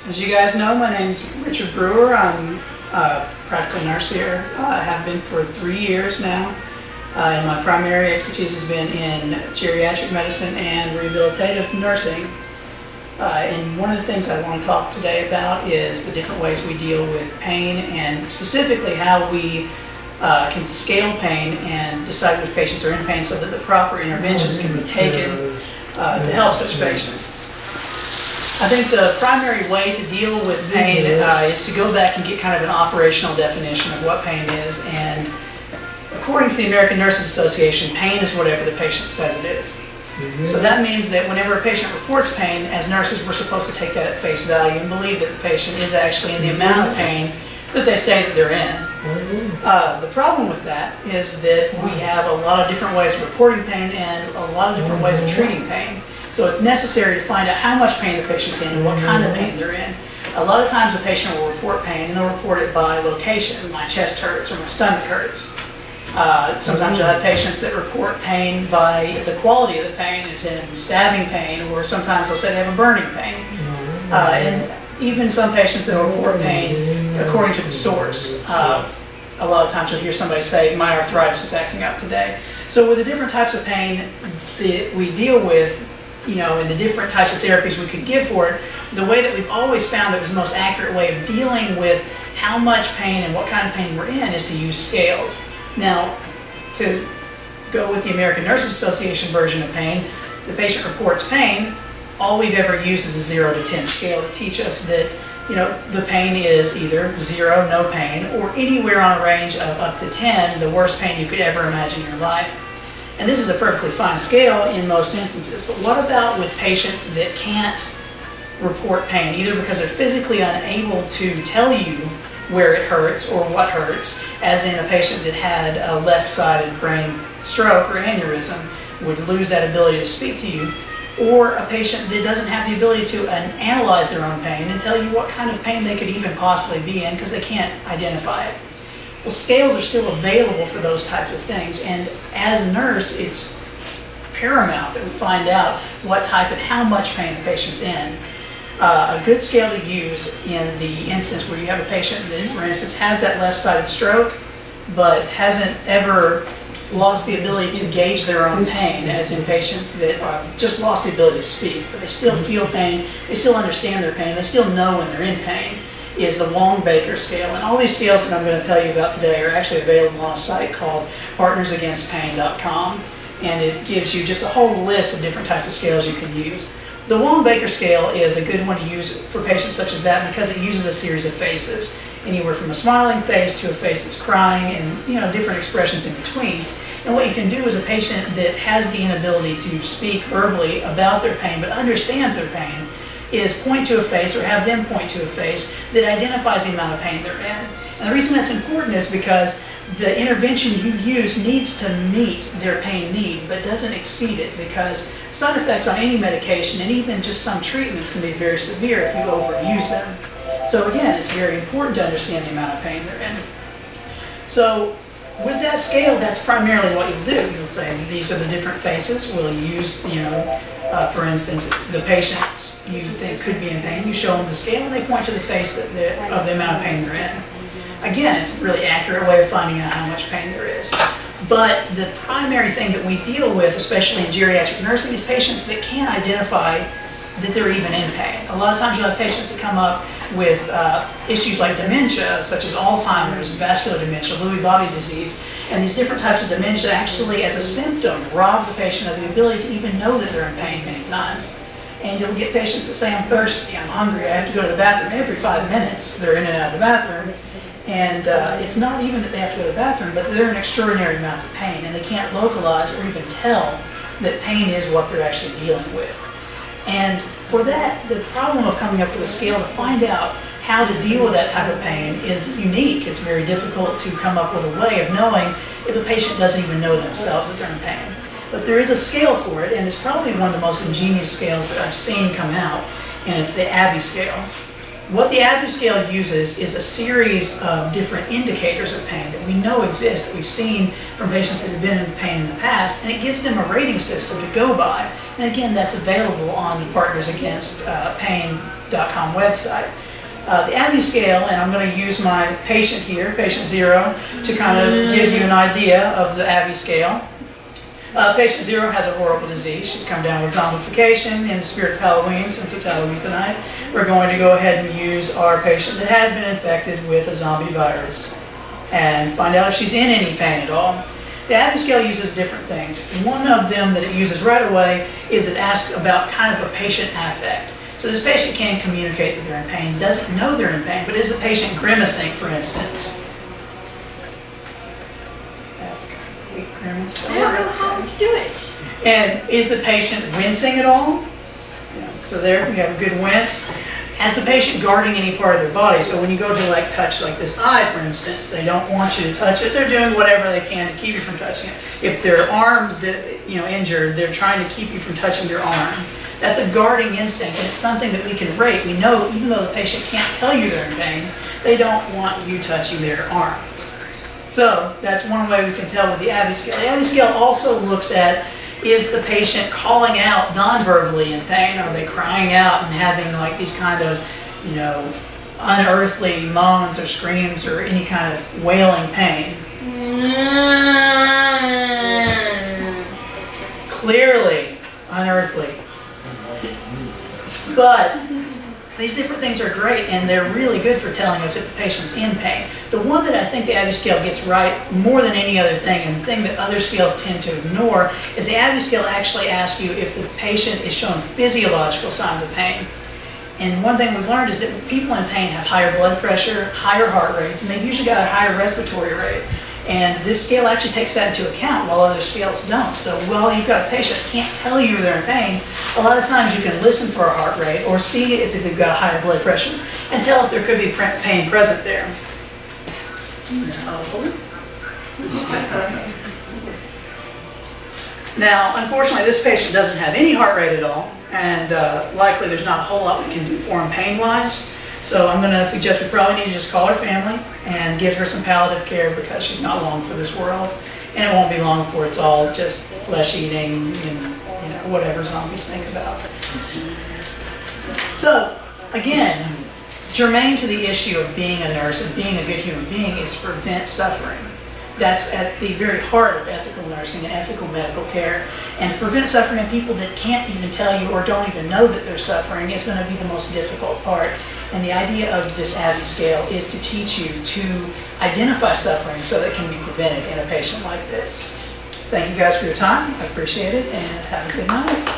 As you guys know, my name's Richard Brewer. I'm a practical nurse here. I have been for 3 years now. And my primary expertise has been in geriatric medicine and rehabilitative nursing. And one of the things I want to talk today about is the different ways we deal with pain, and specifically how we can scale pain and decide which patients are in pain so that the proper interventions can be taken to help such patients. I think the primary way to deal with pain is to go back and get kind of an operational definition of what pain is. And according to the American Nurses Association, pain is whatever the patient says it is. So that means that whenever a patient reports pain, as nurses we're supposed to take that at face value and believe that the patient is actually in the amount of pain that they say that they're in. The problem with that is that we have a lot of different ways of reporting pain and a lot of different ways of treating pain. So it's necessary to find out how much pain the patient's in and what kind of pain they're in. A lot of times a patient will report pain and they'll report it by location. My chest hurts or my stomach hurts. Sometimes you'll have patients that report pain by the quality of the pain, as in stabbing pain, or sometimes they'll say they have a burning pain. And even some patients that will report pain according to the source. A lot of times you'll hear somebody say, my arthritis is acting up today. So with the different types of pain that we deal with, and the different types of therapies we could give for it, the way that we've always found that was the most accurate way of dealing with how much pain and what kind of pain we're in is to use scales. Now, to go with the American Nurses Association version of pain, the patient reports pain. All we've ever used is a 0 to 10 scale to teach us that the pain is either 0, no pain, or anywhere on a range of up to 10, the worst pain you could ever imagine in your life. And this is a perfectly fine scale in most instances, but what about with patients that can't report pain, either because they're physically unable to tell you where it hurts or what hurts, as in a patient that had a left-sided brain stroke or aneurysm would lose that ability to speak to you, or a patient that doesn't have the ability to analyze their own pain and tell you what kind of pain they could even possibly be in because they can't identify it. Well, scales are still available for those types of things, and as a nurse, it's paramount that we find out what type and how much pain the patient's in. A good scale to use in the instance where you have a patient that, for instance, has that left-sided stroke, but hasn't ever lost the ability to gauge their own pain, as in patients that have just lost the ability to speak, but they still feel pain, they still understand their pain, they still know when they're in pain, is the Wong-Baker scale. And all these scales that I'm going to tell you about today are actually available on a site called partnersagainstpain.com, and it gives you just a whole list of different types of scales you can use. The Wong-Baker scale is a good one to use for patients such as that because it uses a series of faces, anywhere from a smiling face to a face that's crying, and different expressions in between. And what you can do as a patient that has the inability to speak verbally about their pain but understands their pain is point to a face or have them point to a face that identifies the amount of pain they're in. And the reason that's important is because the intervention you use needs to meet their pain need but doesn't exceed it, because side effects on any medication and even just some treatments can be very severe if you overuse them. So again, it's very important to understand the amount of pain they're in. So with that scale, that's primarily what you'll do. You'll say these are the different faces. We'll use, for instance, the patients you think could be in pain. You show them the scale and they point to the face of the amount of pain they're in. Again, it's a really accurate way of finding out how much pain there is. But the primary thing that we deal with, especially in geriatric nursing, is patients that can't identify that they're even in pain. A lot of times you'll have patients that come up with issues like dementia, such as Alzheimer's, vascular dementia, Lewy body disease, and these different types of dementia actually, as a symptom, rob the patient of the ability to even know that they're in pain many times. And you'll get patients that say, I'm thirsty, I'm hungry, I have to go to the bathroom every 5 minutes. They're in and out of the bathroom. And it's not even that they have to go to the bathroom, but they're in extraordinary amounts of pain, and they can't localize or even tell that pain is what they're actually dealing with. And for that, the problem of coming up with a scale to find out how to deal with that type of pain is unique. It's very difficult to come up with a way of knowing if a patient doesn't even know themselves that they're in pain. But there is a scale for it, and it's probably one of the most ingenious scales that I've seen come out, and it's the Abbey scale. What the Abbey scale uses is a series of different indicators of pain that we know exist, that we've seen from patients that have been in pain in the past, and it gives them a rating system to go by. And again, that's available on the Partners Against Pain nonverbal.com website. The ABI scale, and I'm going to use my patient here, patient 0, to kind of give you an idea of the ABI scale. Patient 0 has a horrible disease. She's come down with zombification. In the spirit of Halloween, since it's Halloween tonight, we're going to go ahead and use our patient that has been infected with a zombie virus and find out if she's in any pain at all. The ABI scale uses different things. One of them that it uses right away is it asks about kind of a patient affect. So this patient can't communicate that they're in pain, doesn't know they're in pain, but is the patient grimacing, for instance? That's kind of a weak grimace. I don't know how to do it. And is the patient wincing at all? Yeah. So there we have a good wince. Has the patient guarding any part of their body? So when you go to like touch like this eye, for instance, they don't want you to touch it. They're doing whatever they can to keep you from touching it. If their arm's injured, they're trying to keep you from touching their arm. That's a guarding instinct, and it's something that we can rate. We know even though the patient can't tell you they're in pain, they don't want you touching their arm. So that's one way we can tell with the ABI scale. The ABI scale also looks at, is the patient calling out non-verbally in pain? Are they crying out and having like these kind of, unearthly moans or screams or any kind of wailing pain? Clearly unearthly. But these different things are great, and they're really good for telling us if the patient's in pain. The one that I think the ABI scale gets right more than any other thing, and the thing that other scales tend to ignore, is the ABI scale actually asks you if the patient is showing physiological signs of pain. And one thing we've learned is that people in pain have higher blood pressure, higher heart rates, and they've usually got a higher respiratory rate. And this scale actually takes that into account, while other scales don't. So while you've got a patient that can't tell you they're in pain, a lot of times you can listen for a heart rate or see if they've got higher blood pressure and tell if there could be pain present there. Now, unfortunately, this patient doesn't have any heart rate at all, and likely there's not a whole lot we can do for him pain-wise. So I'm going to suggest we probably need to just call her family and get her some palliative care, because she's not long for this world, and it won't be long before it's all just flesh eating and whatever zombies think about. So again, germane to the issue of being a nurse and being a good human being is to prevent suffering. That's at the very heart of ethical nursing and ethical medical care. And to prevent suffering in people that can't even tell you or don't even know that they're suffering is going to be the most difficult part. And the idea of this ABI scale is to teach you to identify suffering so that it can be prevented in a patient like this. Thank you guys for your time. I appreciate it, and have a good night.